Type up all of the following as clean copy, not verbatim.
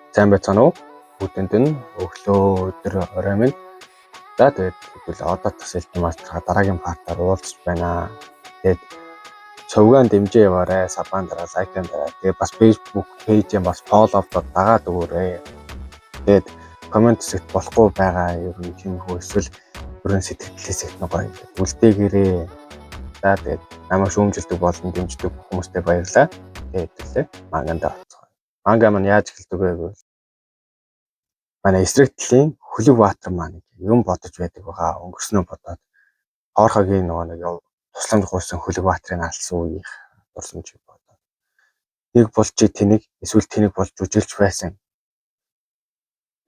Сайн байцгаана уу? Бүгдэнд нь өглөө өдөр орой минь. За тэгээд хэвэл одоо тасалж мастраа дараагийн партаар уулзч байна. Тэгээд цовгаан дэмжээ яваарай, сабан дараа, лайкан дараа. Тэгээд бас Facebook пэйжээ бас фолловдод дагаад өгөөрэй. Тэгээд комент хэсэгт болохгүй байгаа юм хөө эсвэл бүрэн сэтгэлээс их гоё үлдээгээрээ. За тэгээд намайг шүүмжилдэг болон дэмждэг хүмүүстээ баярлалаа. Тэгээд хэлээ манганда орцгоо. Манга маань яаж эхэлдэг вэ гэвэл манай эсрэг талын хөлөг баатар маань юм бодож байдаг байгаа. Өнгөрснөө бодоод хоорхогийн нэг тусламж гуйсан хөлөг баатрын алсан үеийнх дурсамжийг бодоод нэг болж тэнийг эсвэл тэнийг болж үжилж байсан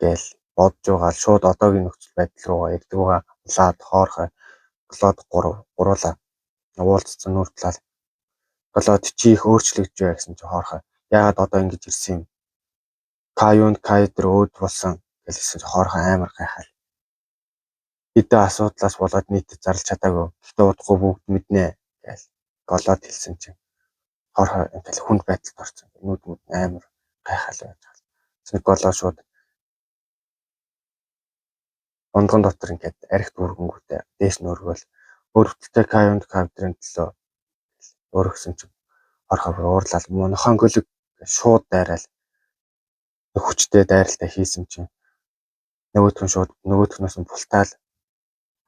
гээл бодж байгаа шууд одоогийн нөхцөл байдал руугаа ирдэг байгаа. Улаад хоорхой болоод гуруулаа уулзсан нүртлээ болоод чи их өөрчлөгдөж байгаа гэсэн чи хоорхой яагаад одоо ингэж ирсэн юм? Каюнд кайдэр өөд болсон гэсэн чи хоорхой амар гайхал. Хэдэн асуудлаас болоод нийтэд зарлж чадаагүй. Гэхдээ удахгүй бүгд мэднэ гэж голоод хэлсэн чинь хоорхой ингээл хүнд байдалд орсон. Нүд амар гайхал байж байгаа. Тэнийг голоо шууд ондгон дотор ингээд архит үргэнгүүтэй дээш нь өргөөл өөрөвдөлтэй каюнд кайдрын төлөө өргөсөн чинь хоорхой уурлал монохон гөлөг шууд дайраал хүчтэй дайралтай хийсэн чинь нөгөөтгөн шууд нөгөөтгнөөс нь бултаал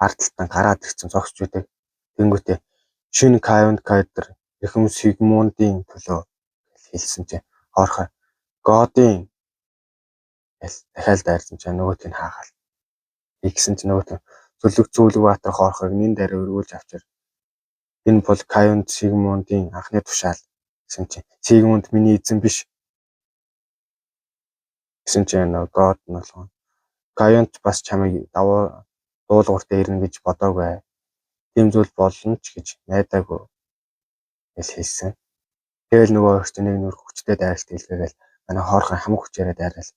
ардталтан гараад ирсэн зогсч байдаг. Тэнгүүтээ шинэ каюнд кайдер Эхэм Сигмундын төлөө хэлсэн чинь хоорхой Годын дахиад дайрсан чинь нөгөөтг нь хаагаал. Игсэн чинь нөгөөтг зүлэг баатар хоорхойг нин дээр өргүүлж авчир. Энэ бол каюнд Сигмундын анхны тушаал гэсэн чинь Сигмунд миний эзэн биш. Гэсэн чинь God нь болгоо. Каюнд бас чамайг дуулууртаа ирнэ гэж бодоогүй. Тийм зүйл болно ч гэж найдаагүй гэж хэлсэн. Тэгэл нөгөө өөртөө нэг нүр хүчтэй дайралт хэлгээгээл манай хоорхой хамаг хүчээрээ дайраал.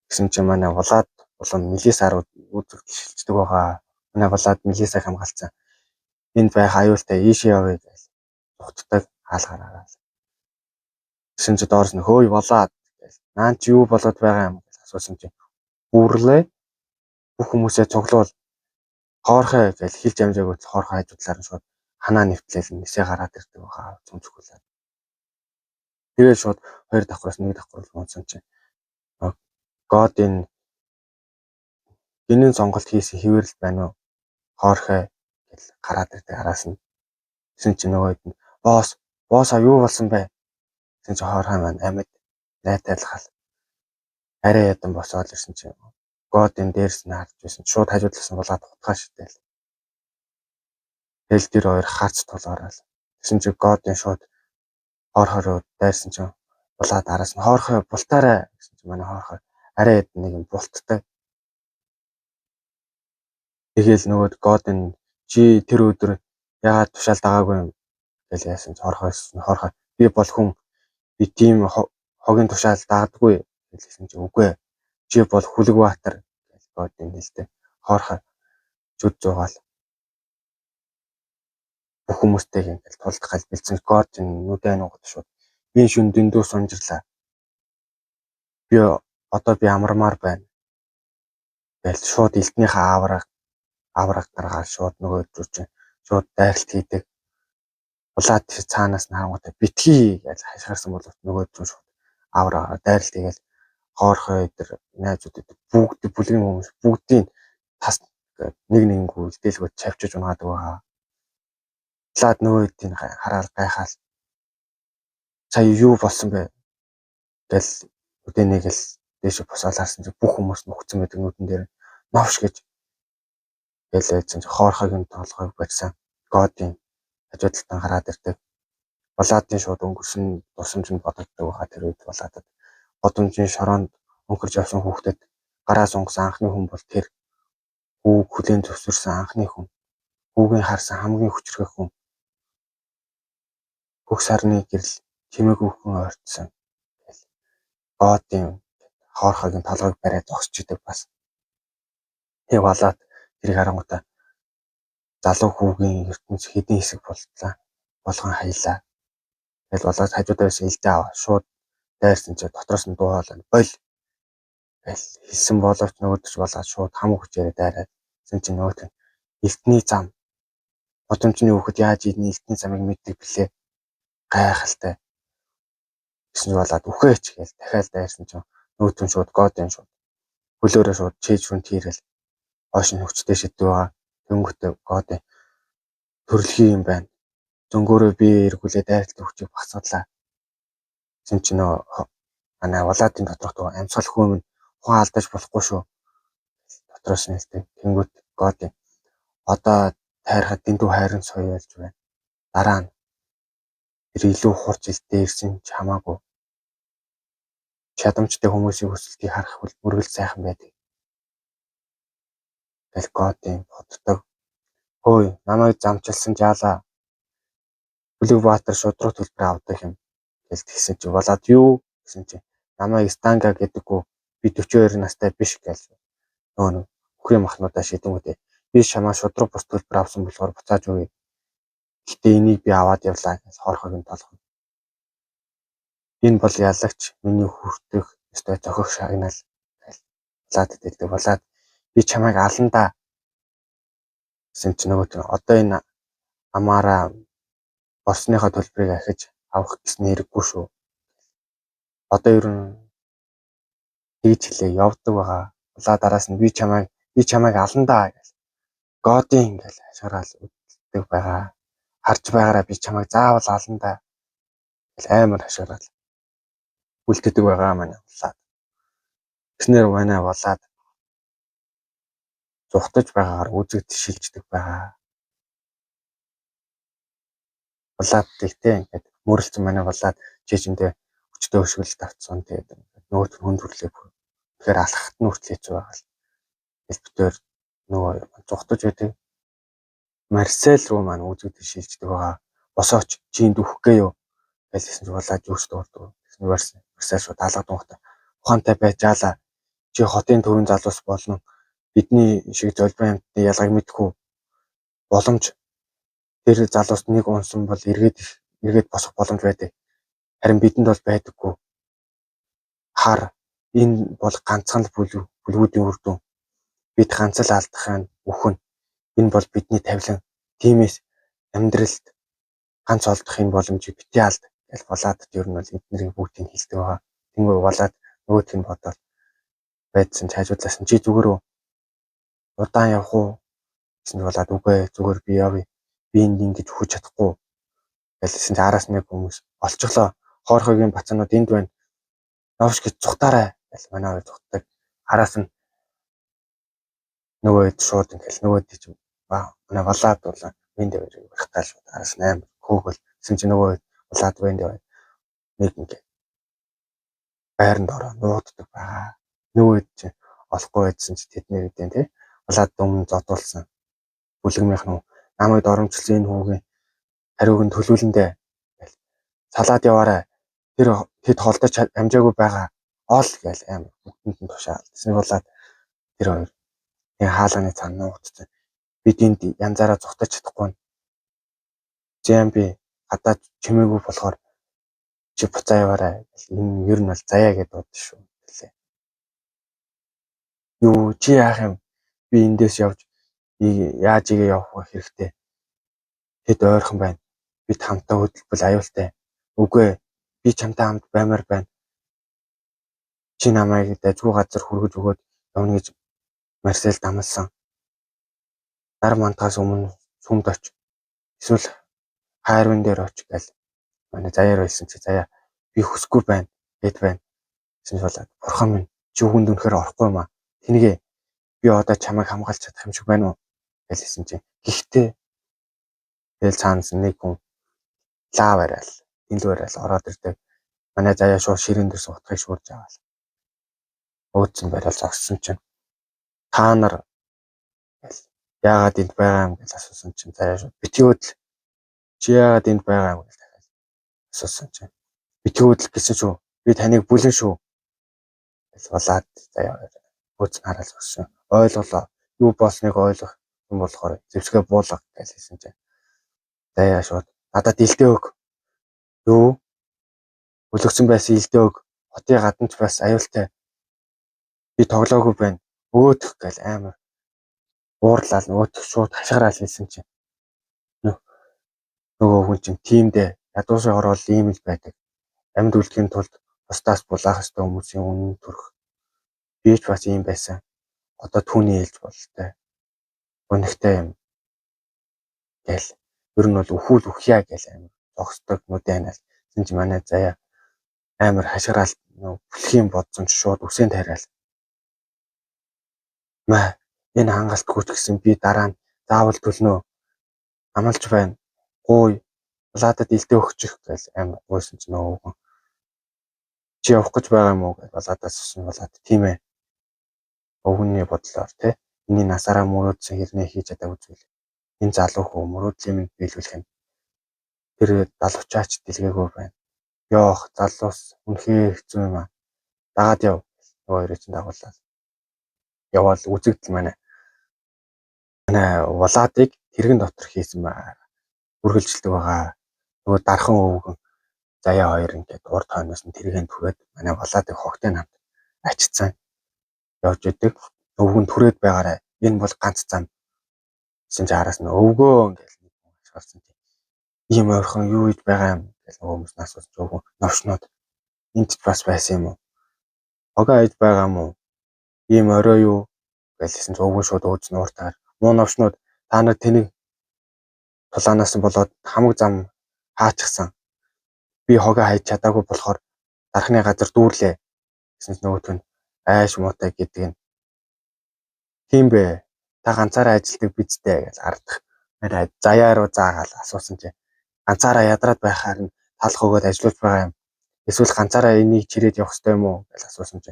Гэсэн чинь манай улаад болон Мелисаар үзэгдэл шилждэг байгаа. Манай улаад Мелисаг хамгаалцсан. Энд байх аюултай ийшээ явъя гэж зугтдаг хаалгараа. Гэсэн чинь доорс нь хөөй болоод гэж наан чи юу болоод байгаа юм гэж асуусан чинь бүрлээ бүх хүмүүсээ цуглуул хоорхой гэж хэлж амжаагүй хоорхой хажуудлаар нь шууд ханаа нэвтлээл нисээ гараад ирдэг байгаа зүмцгүүлээ. Тэгээд шууд хоёр давхраас нэг давхар унсан чинь Годын гинэн сонголт хийсэн хэвээрл байна уу? Хоорхой гэж гараад ирдэг араас нь. Гэсэн чинь нөгөөд нь боосаа юу болсон бэ? Гэсэн чинь хоорхой маань амьд найтайлахал арай ядан босоод ирсэн чинь Годын дээрс нь харж байсан. Шууд хажуудлаас нь болоод хутгаа шитэл. Тэл тэр хоёр харц тулгараал. Гэсэн чинь Годын шууд хоорхойроо дайрсан чинь болоод араас нь хоорхой бултаарай гэсэн чинь манай хоорхой арай ядан нэг юм булттай. Тэгэл нөгөөд Годын чи тэр өдөр яагаад тушаал дагаагүй юм гэж яасан ч хоорхой би бол хүн би тийм хогийн тушаал даадаггүй гэсэн чинь үгүй чи бол хүлэг баатар гэж Годын хэлдэг. Хоорхой зүд зугаал бүх хүмүүстэйг ингээл тулдах гал бэлдсэн Годын нүдэн нуугаад шууд би шүн дэндүү сунжирлаа. Би одоо амармаар байна. Тэгэл шууд элднийхээ авраг гаргаад шууд нөгөө зүчин шууд дайралт хийдэг. Улаад цаанаас нь харангуйтай битгий гэж хашгирсан бол нөгөө зүн шууд авраа дайралт хийгээл хоорхой өдр найзууд бүгд бүлгийн хүмүүс бүгдийн тас нэнгүү үлдээлгөө чавчиж унаадаг байгаа. Улаад нөгөө хэдийн хараад гайхаал. Сая юу болсон бэ? Гэл өдөөнийг л дээш босоод харсан чинь бүх хүмүүс нөхцөн байдаг нүдэн дээр новш гэж гэлээсэн чинь хоорхойгийн толгойг барьсан Годын хажуудалтан гараад ирдэг. Улаадын шууд өнгөрсөн тусамж нь бодогддог байгаа тэр үед улаадад годомжийн шороонд өнгөрч явсан хүүхдэд гараа сунгасан анхны хүн бол тэр хүүг хүлээн зөвшөөрсөн анхны хүн. Хүүгийн харсан хамгийн хүчрхэг хүн. Бүх сарны гэрэл чимээгүй хүн ойртсон. Годын хоорхойгийн толгойг бариад зогсож идэг бас. Тэг болоод тэрийг харангуйтай залуу хүүгийн ертөнц хэдийн хэсэг болтлаа. Болгон хаялаа. Тэгэл болоод хажуудаас илдээ аваа шууд дайрсан чинь дотроос нь дуу хоолой боль хэлсэн боловч нөгөөдөж болоод шууд хамаг хүчээр дайраад гэсэн чинь нөгөөт нь элтний зам годомжны хүүхэд яаж ийний элтний замыг мэддэг блэ гайхалтай гэсэн болоод үхээч гэж дахиад дайрсан чинь нөгөөт нь шууд годын шууд хөлөөрөө шууд чийж шүн тийрэл хоош нь хүчтэй шиддэг байгаа тэнгүүтээ годын төрөлхийн юм байна зөнгөөрөө би эргүүлээ дайралт хүчийг багсууллаа гэсэн чинь манай Владын доторх амьсгал хүм ухаан алдаж болохгүй шүү дотроос нь хэлдэг тэнгүүт годын одоо тайрахад дэндүү хайрын соёо ялж байна дараа нь тэр илүү хурц илтээ ирсэн ч хамаагүй чадамжтай хүмүүсийн өсөлтийг харах үргэлж сайхан байдаг. Тэгэл годын боддог. Хөөе, намайг замчилсан жаалаа. Бүлэгбаатар шудраг төлбөр авдаг юм. Гэж тэгсэн чи болоод юу гэсэн чи намайг станга гэдэггүй би 42 настай биш гэж нөө бүхрийн махнуудаа шидэнгүүтээ би чамаа шудраг бус төлбөр авсан болохоор буцааж өгье. Гэтэ энийг би аваад явлаа гэж хорхог нь толгой. Энэ бол ялагч миний хүртэх ёстой зохих шагнал Влад гэдэг болоод би чамайг аландаа гэсэн чи нөгөөт нь одоо энэ амаараа болсныхоо төлбөрийг ахиж авах гэсэн хэрэггүй шүү. Одоо ер нь тэгж хэлээ явдаг байгаа. Влад араас нь би чамайг аландаа гэж годын ингээл хашгирал үтдэг байгаа. Харж байгаараа би чамайг заавал аландаа гэж амар хашгирал үлддэг байгаа манай Влад. Тэгснээр манай Влад зүхтаж байгаагаар үзэгд шилждэг байгаа. Влад тэгтээ ингээд мөрөлдсөн манай Влад чижиндээ өчтөө өшгөлт авцсан тэгээд нөгөөт нь хүнд хүрлээ бүр. Тэгэхээр алхахт нь хүртэл хэцүү байгаа л. Элбэтээр нөгөө зүхтаж байдаг. Марсел руу маань үзэгд шилждэг байгаа. Босооч чи энд үхэх гээ юу гэсэн чи Влад юус дуурдаг. Тэгсэн Марсел шууд алгадаг ухта. Ухаантай байжаалаа. Чи хотын төвийн залуус болно. Бидний шиг золбон амьтны ялгааг мэдгүй боломж тэр залуус нэг унсан бол эргээд босох боломж байдаг. Харин бидэнд бол байдаггүй. Хар энэ бол ганцхан л бүлгүүдийн үр дүн. Бид ганц л алдах юм үхэн. Энэ бол бидний тавилан. Тиймээс амьдралд ганц олдох энэ боломжийг бити алд гэж болоод ер нь бол эднэрийн бүгдийг хэлдэг байгаа. Тэнгүү болоод нөгөөх нь бодоод байдсан ч хажуудлаас нь чи зүгээр үү? Удаан явах уу? Гэсэн болоод үгүй зүгээр би явъя. Би энд ингэж хүч чадахгүй. Гэлсэн чи араас нэг хүмүүс олчихлоо. Хоорхойгийн бацаанууд энд байна. Новш гэж зүхтаарай гэж манай хоёр зүхтдаг. Араас нь нөгөө шууд ингээл нөгөө тийч манай Влад бол энд явж байхтаа шууд араас нь амар хөөгөл. Гэсэн чи нөгөө Влад энд яваад нэг ингээд байранд ороо нууддаг байгаа. Нөгөө чинь олохгүй байдсан чи тэдний үдэн тий. Влад өмнө зодуулсан. Бүлэгмийнх нь намайг доромжилсан энэ хүүгийн хариуг нь төлүүлэндээ салаад яваарай. Тэр хэд холдож амжаагүй байгаа. Ол гээл амар бүгдэнд нь тушаал. Тэсний болоод тэр хоёр яг хаалганы цаана нуугдсан. Бид энд янзаараа зүхтаж чадахгүй. Зэмби гадаад чимээгүй болохоор чи буцаа яваарай. Энэ ер нь бол заяа гэдээ бод шүү гэлээ. Юу чи яах юм? Би эндээс явж яаж игээ явах хэрэгтэй. Хэд ойрхон байна. Бид хамтаа хөдөлбөл аюултай. Үгүй би чамтай хамт баймаар байна. Чи намайг дажгүй газар хүргэж өгөөд явна гэж Марсел дамлсан. Нар мантаас өмнө сүмд оч. Эсвэл хайрван дээр оч гэл. Манай заяар байсан чи заяа би хүсгүй байна. Гэд байна. Гэсэн болоод бурхан минь чи хүнд үнэхээр орохгүй юм аа. Тэнийгээ би одоо чамайг хамгаалж чадах юм шиг байна уу? Гэлсэн чи гэхдээ тэгэл цаанаас нэг хүн лав арай. Дэлгүүр арай ороод ирдэг. Манай заяа шууд ширээн дээрс утгыг шуурж аваад. Өөдсөн барайл зогссон чинь та нар яагаад энд байгаа юм гэж асуусан чинь заяа шууд битгий хөдөл чи яагаад энд байгаа юм гэж дахиад асуусан чинь битгий хөдөл гэсэн шүү. Би таныг бүлэн шүү. Гэж болоод заяа өөдсөн хараал зогссон. Ойлголоо. Юу болсныг ойлгох юм болохоор зэвсгээ буулга гэж хэлсэн чинь заяа шууд надад илтээ өг. Юу? Өлөгсөн байсан илтээ өг. Хотын гадна ч бас аюултай. Би тоглоогүй байна. Өөдөх гэл амар уурлал өөдөх шууд хашгирал хэлсэн чинь нөгөө хүн чинь тиймдээ ядуусаа ороод ийм л байдаг. Амьд үлдэхийн тулд бусдаас булаах ёстой хүмүүсийн үнэн төрөх. Би ч бас ийм байсан. Одоо түүний хэлж болтой. Үнэхтэй юм гэл. Ер нь бол өхүүл үхьяа гэл амар зогсдог нүдэнэл. Тэгсэн чи манай заяа амар хашгирал бүлхийн бодсон ч шууд үсэнд тариал. Маа энэ хангалт гүйч гэсэн би дараа нь заавал төлнө. Амлаж байна. Гуй Владад илдээ өгчих гэж амар гуйсан ч нөгөө чи явах гэж байгаа юм уу гэж Владаас асуусан. Влад тийм ээ. Өвгөний бодлоор тий миний насаараа мөрөөдсөн хэрнээ хийж чадаагүй зүйл. Энэ залуу хөө мөрөөдлийн минь биелүүлэх юм. Тэр залуучаач дэлгээгүй байна. Йоох залуус үнэхээр хэцүү юм аа. Дагаад яв. Нөгөө хоёрыг чинь дагууллаа. Яваал үзэгдэл манай Владыг тэрэгэн дотор хийсэн байгаа. Үргэлжилдэг байгаа. Нөгөө дархан өвгөн заяа хоёр ингээд урд хойноос нь тэрэгэн түрээд манай Владыг хогтой намд ачицсан. Явж идэг. Өвгөн түрээд байгаарай. Энэ бол ганц зам. Гэсэн чи араас нь өвгөө ингээл нэг хүн ашигласан тийм. Ийм ойрхон юу хийж байгаа юм гэж нөгөө хүмүүс асуусан ч өвгөн новшнууд энд ч бас байсан юм уу? Хогоо хийж байгаа юм уу? Ийм орой юу гэлсэн ч өвгөн шууд өөдс нь ууртаар муу новшнууд та нар тэнийг тулаанаас нь болоод хамаг зам хаачихсан. Би хогоо хайж чадаагүй болохоор дарахны газар дүүрлээ. Гэсэн ч нөгөөт нь айш муутай гэдэг нь тийм бэ. Та ганцаараа ажилдаг бидтэй гэж ардах. Манай заяа руу заагаал асуусан чи ганцаараа ядраад байхаар нь талах өгөөд ажиллаж байгаа юм. Эсвэл ганцаараа энийг чирээд явах ёстой юм уу гэж асуусан чи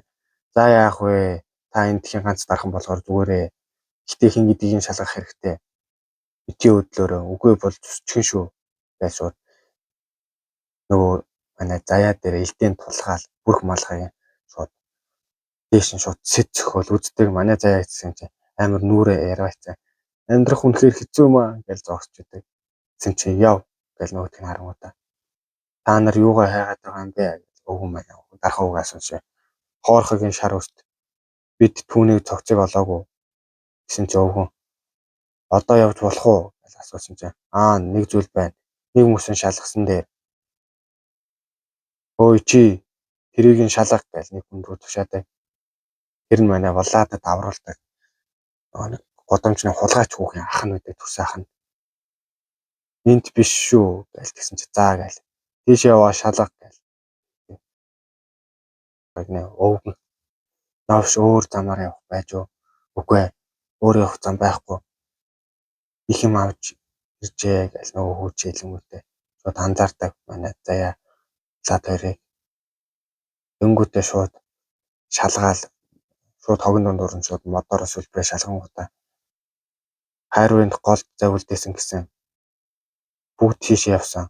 за яах вэ? Та энэ тхийн ганц дархан болохоор зүгээрээ. Гэтэ хин гэдгийг шалгах хэрэгтэй. Бити өдлөөрөө үгүй бол зүсчихэн шүү гэж шууд нөгөө манай заяа дээр элдэн тулгаал бүрх малгай шууд дээш нь шууд сэт зөхөөл үздэг. Манай заяа гэсэн чи амар нүрээ яриацсан. Амьдрах үнэхээр хэцүү юм аа гэж зогсож идэг. Гэсэн чи яв гэж нөгөөдг нь харангуудаа. Та нар юугаа хайгаад байгаа юм бэ гэж өвгөн маань дарах уугаас уншаа. Хоорхогийн шар өст бид түүнийг цогцыг олоогүй. Гэсэн чи өвгөн одоо явж болох уу гэж асуусан чи нэг зүйл байна. Нэг мөсөн шалгасан дээр өөй чи тэрийг нь шалгах гэж нэг хүн рүү тушаадаг. Тэр нь манай Владад авруулдаг. Нэг годомчны хулгайч хүүхэн ах нь үдэ төрсөн ах нь. Энд биш шүү гэж тэгсэн чи заа гээл. Тийш яваа шалгах гээл. Өвгөн навш өөр замаар явах байж юу? Үгүй ээ. Өөр явах зам байхгүй. Их юм авч иржээ гэж нөгөө хүүчээлэнгүүтээ шууд анзаардаг манай заяа Влад хоёрыг. Дөнгөтэй шууд шалгаал шууд хогон дундуур нь шууд модороос үлбэрээ шалгангуудаа хайрын гол завилдээсэн гэсэн бүгд тийш явсан.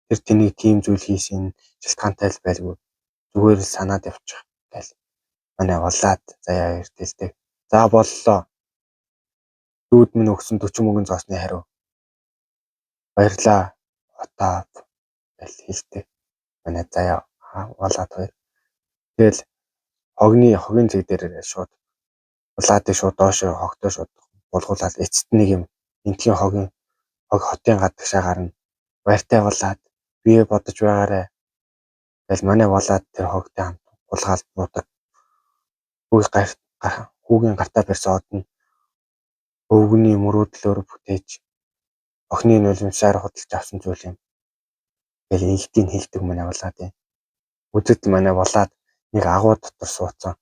Тэр тэнийг тийм зүйл хийсэн шалтгаантай л байлгүй. Зүгээр л санаад явчих гэл. Манай Влад заяа хоёр дэлдэг. За боллоо. Дүүд минь өгсөн 40 мөнгөн зоосны хариу. Баярлаа. Отоо гэл хэлдэг. Манай заяа Влад хоёр. Тэгэл хогийн зэг дээр шууд Владыг шууд доошоо хогтоо шууд булгуулаад эцэст нэг юм энтхийн хог хотын гадагшаа гарна. Баяртай Влад бие бодож байгаарэ. Тэгэл манай Влад тэр хогтой хамт булгаал буудаг. Хүүгийн гартаа барьсан од нь өвгөний мөрөөдлөөр бүтээж охины нулимсаар худалдаж авсан зүйл юм. Тэгэл инхтийг хэлдэг манай Владын. Үзэд манай Влад нэг агуу дотор суудсан.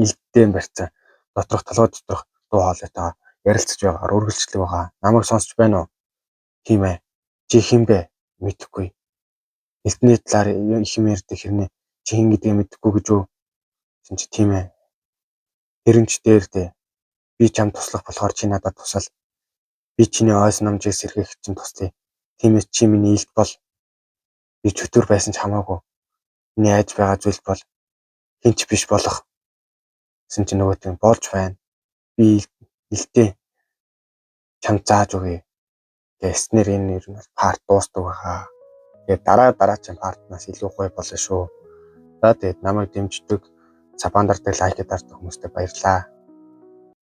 Илтдэн барьцсан. Доторх толгой доторх дуу хоолойтой ярилцаж байгаагаар үргэлжлэх байгаа. Намайг сонсч байна уу? Тийм ээ. Чи хэн бэ? Мэдэхгүй. Элтний талаар их юм ярьдаг хэрнээ чи хэн гэдгийг мэдэхгүй гэж үү? Гэсэн чи тийм ээ. Тэрэнч дээр дээ. Би чамд туслах болохоор чи надад тусал. Би чиний ойс намжийг сэргээх чинь туслая. Тиймээс чи миний илт бол. Би чөтгөр байсан ч хамаагүй. Миний айж байгаа зүйл бол хинч биш болох. Гэсэн чи нөгөөт нь болж байна. Би илтээ чамд зааж өгье. Гэснээр энэ ер нь парт дуустдаг байгаа. Тэгээд дараагийн парт нас илүү гоё болно шүү. За тэгээд намайг дэмждэг Сабандар дээр лайк дардаг хүмүүстээ баярлалаа.